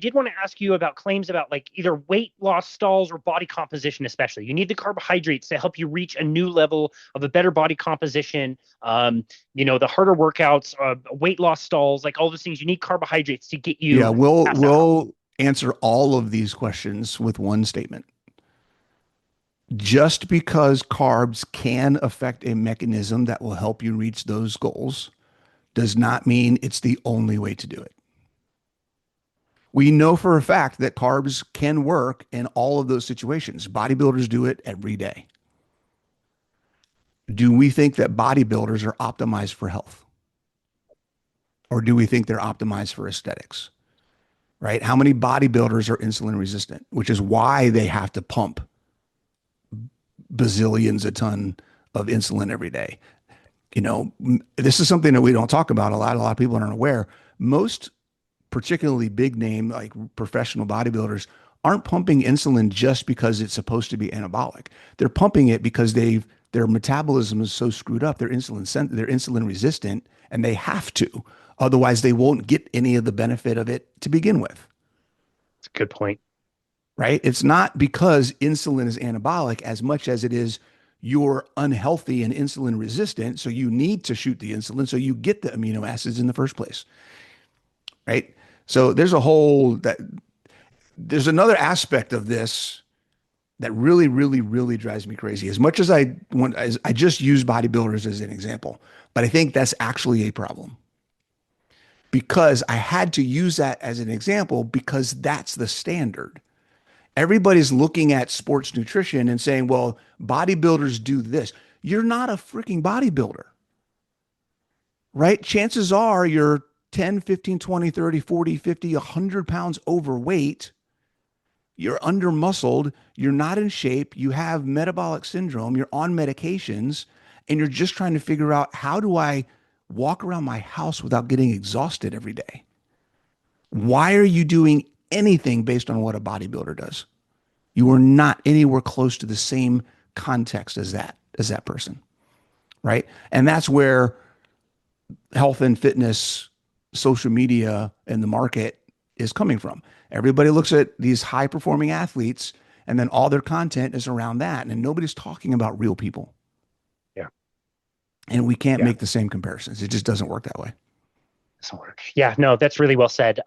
did want to ask you about claims about like either weight loss stalls or body composition, especially. You need the carbohydrates to help you reach a new level of a better body composition. The harder workouts, weight loss stalls, like all those things. You need carbohydrates to get Yeah, you we'll past that hump. we'll answer all of these questions with one statement. Just because carbs can affect a mechanism that will help you reach those goals does not mean it's the only way to do it. We know for a fact that carbs can work in all of those situations. Bodybuilders do it every day. Do we think that bodybuilders are optimized for health? Or do we think they're optimized for aesthetics? Right? How many bodybuilders are insulin resistant, which is why they have to pump bazillions a ton of insulin every day. This is something that we don't talk about a lot. A lot of people aren't aware. Most particularly big name, like professional bodybuilders, aren't pumping insulin just because it's supposed to be anabolic. They're pumping it because their metabolism is so screwed up. They're insulin resistant, and they have to. Otherwise, they won't get any of the benefit of it to begin with. That's a good point. Right? It's not because insulin is anabolic as much as it is you're unhealthy and insulin resistant. So you need to shoot the insulin so you get the amino acids in the first place. Right? So there's another aspect of this that really, really, really drives me crazy. As much as I just use bodybuilders as an example, but I think that's actually a problem because I had to use that as an example because that's the standard. Everybody's looking at sports nutrition and saying, well, bodybuilders do this. You're not a freaking bodybuilder, right? Chances are you're 10, 15, 20, 30, 40, 50, 100 pounds overweight. You're under muscled. You're not in shape. You have metabolic syndrome. You're on medications and you're just trying to figure out, how do I walk around my house without getting exhausted every day? Why are you doing anything based on what a bodybuilder does? You are not anywhere close to the same context as that person, right? And that's where health and fitness, social media, and the market is coming from. Everybody looks at these high performing athletes and then all their content is around that. And nobody's talking about real people. Yeah. And we can't Yeah. make the same comparisons. It just doesn't work that way. Yeah, no, that's really well said.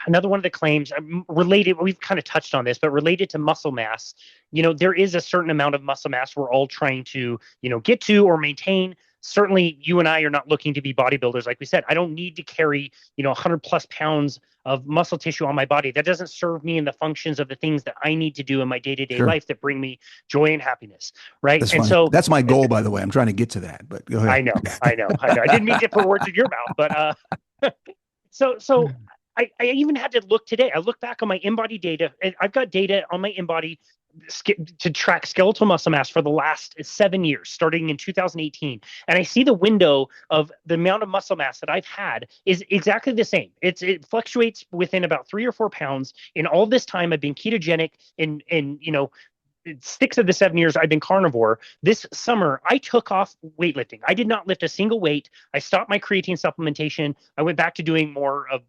Another one of the claims related, we've kind of touched on this, but related to muscle mass, there is a certain amount of muscle mass we're all trying to, get to or maintain. Certainly you and I are not looking to be bodybuilders. Like we said, I don't need to carry, 100 plus pounds of muscle tissue on my body. That doesn't serve me in the functions of the things that I need to do in my day-to-day Sure. life that bring me joy and happiness. Right. That's And fine. so That's my goal, by the way. I'm trying to get to that, but go ahead. I didn't mean to put words in your mouth, but so I even had to look today. I look back on my InBody data, and I've got data on my InBody to track skeletal muscle mass for the last 7 years, starting in 2018. And I see the window of the amount of muscle mass that I've had is exactly the same. It fluctuates within about 3 or 4 pounds. In all this time, I've been ketogenic in 6 of the 7 years I've been carnivore. This summer, I took off weightlifting. I did not lift a single weight. I stopped my creatine supplementation. I went back to doing more of,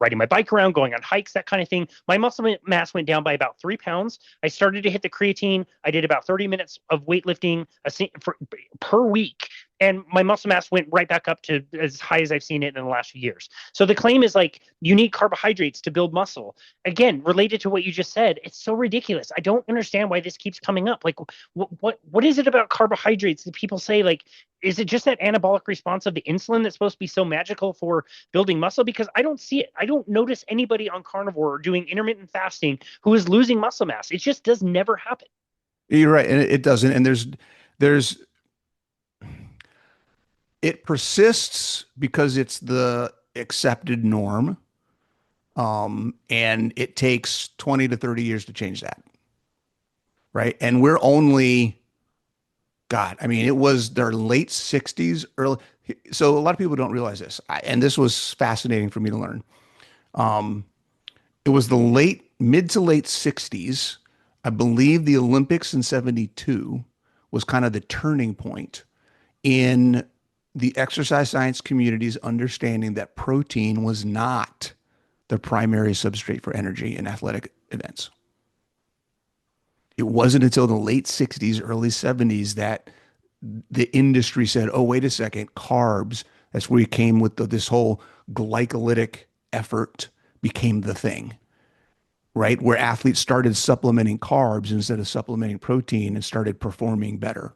riding my bike around, going on hikes, that kind of thing. My muscle mass went down by about 3 pounds. I started to hit the creatine. I did about 30 minutes of weightlifting per week. And my muscle mass went right back up to as high as I've seen it in the last few years. So the claim is like, you need carbohydrates to build muscle. Again, related to what you just said, it's so ridiculous. I don't understand why this keeps coming up. Like, what is it about carbohydrates that people say, like, is it just that anabolic response of the insulin that's supposed to be so magical for building muscle? Because I don't see it. I don't notice anybody on carnivore or doing intermittent fasting who is losing muscle mass. It just does never happen. You're right. And it doesn't. And it persists because it's the accepted norm. And it takes 20 to 30 years to change that. Right. And we're only, God, I mean, it was their late 60s, early. So a lot of people don't realize this. And this was fascinating for me to learn. It was the mid to late 60s. I believe the Olympics in 72 was kind of the turning point in the exercise science community's understanding that protein was not the primary substrate for energy in athletic events. It wasn't until the late 60s, early 70s that the industry said, oh, wait a second, carbs, that's where you came with this whole glycolytic effort became the thing, right? Where athletes started supplementing carbs instead of supplementing protein and started performing better.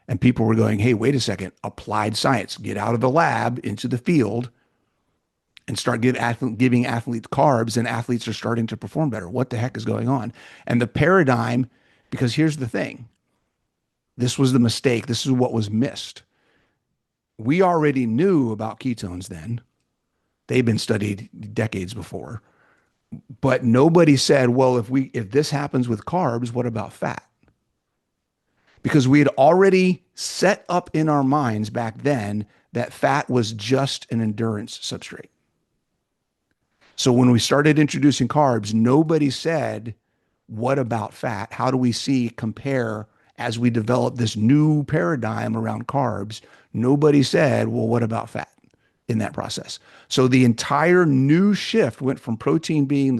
And people were going, hey, wait a second, applied science, get out of the lab into the field and start giving athletes carbs, and athletes are starting to perform better. What the heck is going on? And the paradigm, because here's the thing, this was the mistake. This is what was missed. We already knew about ketones then. They've been studied decades before. But nobody said, well, if this happens with carbs, what about fat? Because we had already set up in our minds back then that fat was just an endurance substrate. So when we started introducing carbs, nobody said, what about fat? How do we compare as we develop this new paradigm around carbs? Nobody said, well, what about fat in that process? So the entire new shift went from protein being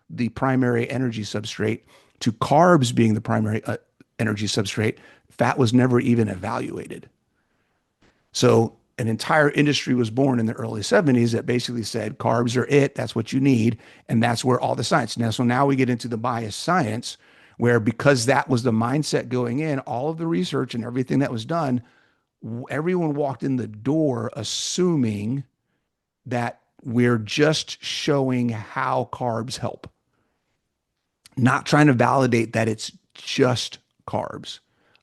the primary energy substrate to carbs being the primary energy substrate. Fat was never even evaluated. So an entire industry was born in the early 70s that basically said carbs are it, that's what you need, and that's where all the science. So now we get into the biased science, where because that was the mindset going in, all of the research and everything that was done, everyone walked in the door assuming that we're just showing how carbs help, not trying to validate that it's just carbs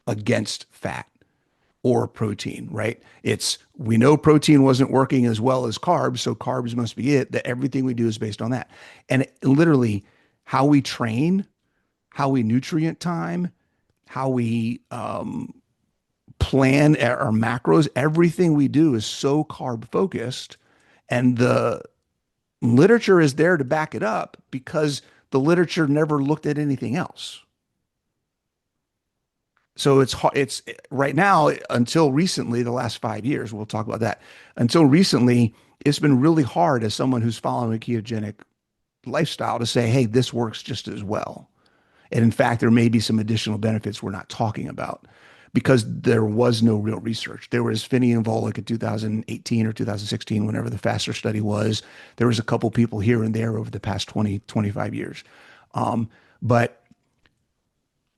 against fat or protein, right? We know protein wasn't working as well as carbs, so carbs must be it, that everything we do is based on that. And literally how we train, how we nutrient time, how we plan our macros, everything we do is so carb focused, and the literature is there to back it up because the literature never looked at anything else. So it's right now, until recently, the last 5 years, we'll talk about that. Until recently, it's been really hard as someone who's following a ketogenic lifestyle to say, hey, this works just as well. And in fact, there may be some additional benefits we're not talking about because there was no real research. There was Finney and Volek in 2018 or 2016, whenever the FASTER study was. There was a couple people here and there over the past 20, 25 years. But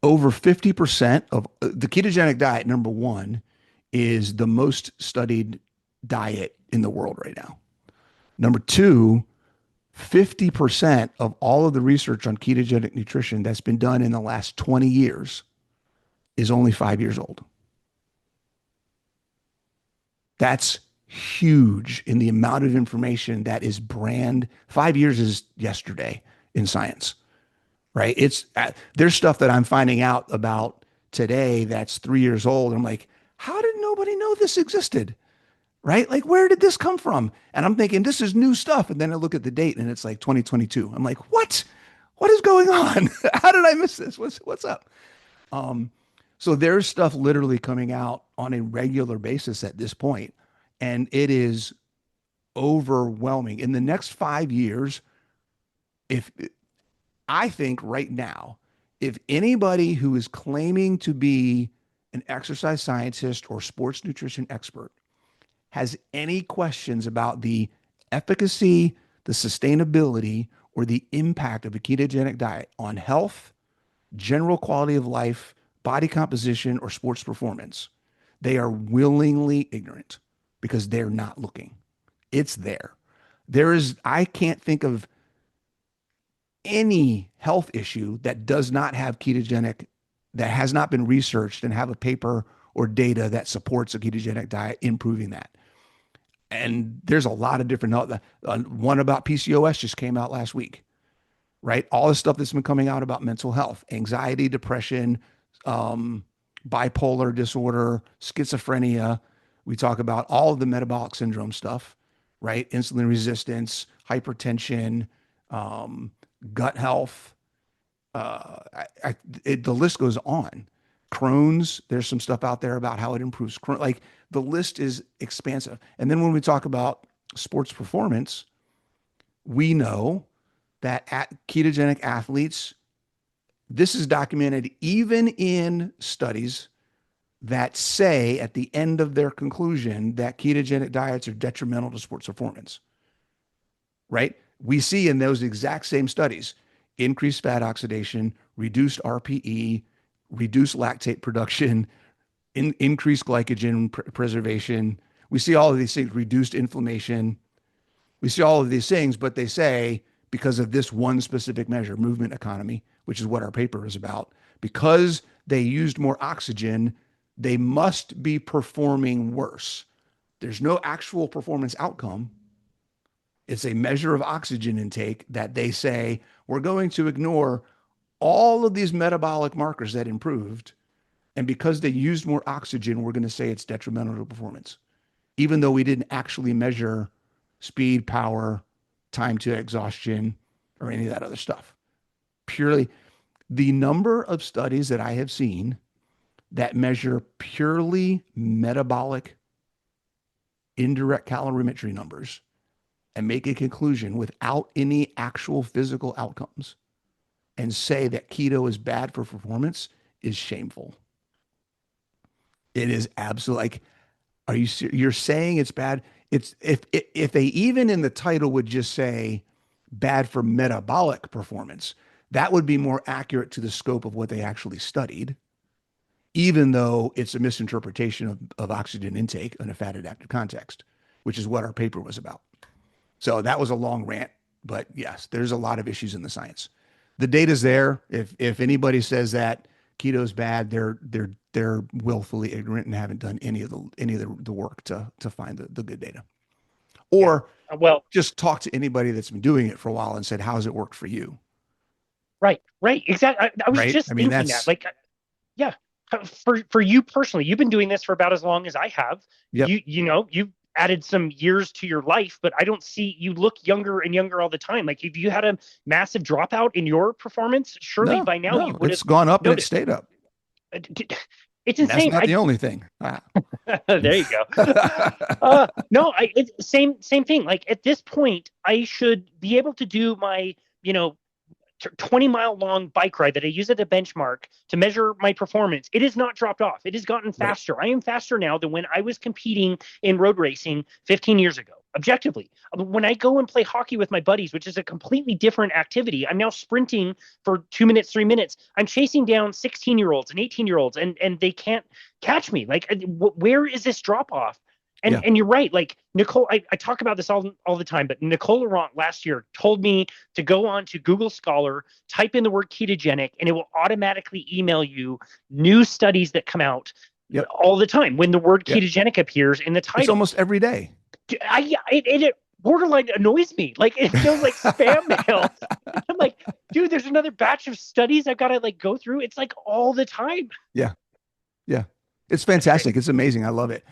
over 50% of the ketogenic diet, number one, is the most studied diet in the world right now. Number two, 50% of all of the research on ketogenic nutrition that's been done in the last 20 years is only 5 years old. That's huge in the amount of information that is 5 years is yesterday in science. Right? There's stuff that I'm finding out about today that's 3 years old. I'm like, how did nobody know this existed? Right? Like, where did this come from? And I'm thinking, this is new stuff. And then I look at the date and it's like 2022. I'm like, what? What is going on? How did I miss this? What's up? So there's stuff literally coming out on a regular basis at this point, and it is overwhelming. In the next 5 years, I think right now, if anybody who is claiming to be an exercise scientist or sports nutrition expert has any questions about the efficacy, the sustainability, or the impact of a ketogenic diet on health, general quality of life, body composition, or sports performance, they are willingly ignorant because they're not looking. It's there. I can't think of any health issue that does not have ketogenic, that has not been researched and have a paper or data that supports a ketogenic diet improving that. And there's a lot of different health. One about PCOS just came out last week, right? All the stuff that's been coming out about mental health, anxiety, depression, bipolar disorder, schizophrenia. We talk about all of the metabolic syndrome stuff, right? Insulin resistance, hypertension, gut health. The list goes on. Crohn's, there's some stuff out there about how it improves Crohn's. Like, the list is expansive. And then when we talk about sports performance, we know that ketogenic athletes, this is documented even in studies that say at the end of their conclusion that ketogenic diets are detrimental to sports performance, right? We see in those exact same studies, increased fat oxidation, reduced RPE, reduced lactate production, increased glycogen preservation. We see all of these things, reduced inflammation. We see all of these things, but they say because of this one specific measure, movement economy, which is what our paper is about, because they used more oxygen, they must be performing worse. There's no actual performance outcome. It's a measure of oxygen intake that they say we're going to ignore all of these metabolic markers that improved. And because they used more oxygen, we're going to say it's detrimental to performance, even though we didn't actually measure speed, power, time to exhaustion, or any of that other stuff. Purely the number of studies that I have seen that measure purely metabolic indirect calorimetry numbers and make a conclusion without any actual physical outcomes and say that keto is bad for performance is shameful. It is absolutely like, you're saying it's bad? It's if they even in the title would just say bad for metabolic performance, that would be more accurate to the scope of what they actually studied, even though it's a misinterpretation of oxygen intake in a fat adapted context, which is what our paper was about. So that was a long rant, but yes, there's a lot of issues in the science. The data's there. If anybody says that keto's bad, they're willfully ignorant and haven't done any of the work to find the good data. Or just talk to anybody that's been doing it for a while and said, how's it worked for you? Right. Exactly. I was just thinking that, like, yeah, for you personally, you've been doing this for about as long as I have. Yep. You've added some years to your life, but I don't see you look younger and younger all the time. Like, if you had a massive dropout in your performance, surely by now you would have gone up noticed. And it stayed up. It's insane. That's not the only thing. There you go. No, it's same thing. Like, at this point, I should be able to do my 20-mile long bike ride that I use as a benchmark to measure my performance. It has not dropped off. It has gotten faster. Right. I am faster now than when I was competing in road racing 15 years ago, objectively. When I go and play hockey with my buddies, which is a completely different activity, I'm now sprinting for 2 minutes, 3 minutes. I'm chasing down 16-year-olds and 18-year-olds, and they can't catch me. Like, where is this drop off? And you're right. Like, Nicole, I talk about this all the time, but Nicole Laurent last year told me to go on to Google Scholar, type in the word ketogenic, and it will automatically email you new studies that come out all the time when the word ketogenic appears in the title. It's almost every day. It borderline annoys me. Like, it feels like spam mail. I'm like, dude, there's another batch of studies I've got to go through. It's like all the time. Yeah. It's fantastic. It's amazing. I love it.